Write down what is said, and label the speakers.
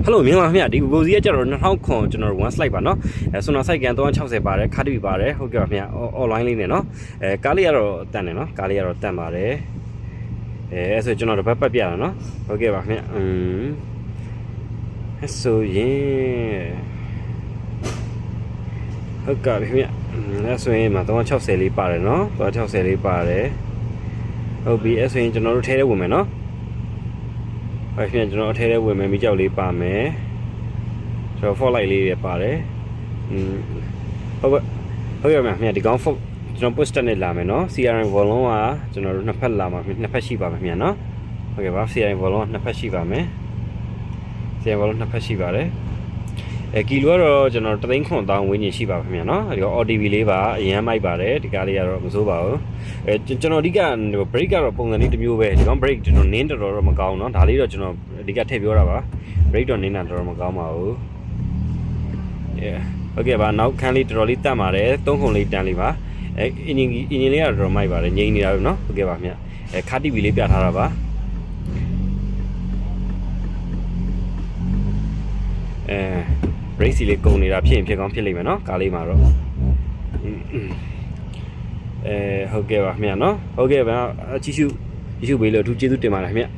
Speaker 1: Hello မြန်မာခင်ဗျဒီကိုစီကကျတော့2000ခွန်ကျွန်တော်1 slide ပါเนาะဆွမ်းဆိုင်ကန်360ပါတယ်ခါတူပါတယ်ဟုတ်ကဲ့ပါခင်ဗျ online လေးနဲ့เนาะကားလေးကတော့တန်တယ်เนาะကားလေးကတော့တန်ပါတယ်အဲ့ဆိုကျွန်တော်တစ်ပတ်ပတ်ပြတာเนาะဟုတ်ကဲ့ပါခင်ဗျအဲ့ဆိုရင်ဟုတ်ကဲ့ခင်ဗျအဲ့ဆိုရင်မှာ360လေးပါတယ်เนาะ360လေးပါတယ်ဟုတ်ပြီအဲ့ဆိုရင်ကျွန်တော်တို့ထဲထဲဝင်မယ်เนาะအဲ့ပြန်ကျွန်တော်အထဲထဲဝင်မယ်မိကြောက်လေးပါမယ်ကျွန်တော် fault light လေးတွေပါတယ်ဟုတ်ကဲ့မြတ်ဒီကောင် fault ကျွန်တော် poster နဲ့လာမယ်เนาะ CRM volume ကကျွန်တော်တို့နှစ်ဖက်လာမှာနှစ်ဖက်ရှိပါမယ်မြတ်เนาะဟုတ်ကဲ့ပါ CRM volume နှစ်ဖက်ရှိပါမယ် CRM volume နှစ်ဖက်ရှိပါတယ်ကီလိုကတော့ကျွန်တော်3သိန်းခွန်တောင်းဝင်းကြီးရှိပါခင်ဗျာเนาะဒီတော့ OTV လေးပါအရန်မိုက်ပါတယ်ဒီကားလေးကတော့မစိုးပါဘူးကျွန်တော်အဓိက break ကတော့ပုံစံလေးတစ်မျိုးပဲဒီကောင် break ကျွန်တော်နင်းတော်တော့မကောင်းเนาะဒါလေးတော့ကျွန်တော်အဓိကထည့်ပြောတာပါ break တော့နင်းတာတော်တော်မကောင်းပါဘူးဟုတ်ကဲ့ပါနောက်ခန်းလေးတော်တော်လေးတတ်ပါတယ်3ခုလေးတန်းလေးပါအင်ဂျင်လေးကတော့တော်တော်မိုက်ပါတယ်ငြိမ်နေတာပဲเนาะဟုတ်ကဲ့ပါခင်ဗျာခါ TV လေးပြထားတာပါrace လေးကုန်နေတာဖြစ်ရင်ဖြစ်ကောင်းဖြစ်လိမ့်မယ်เนาะကားလေးမှာတော့ဟုတ်ကဲ့ပါခင်ဗျာเนาะဟုတ်ကဲ့ပါကြည့်ရှုပေးလို့အထူးကျေးဇူးတင်ပါတယ်ခင်ဗျာ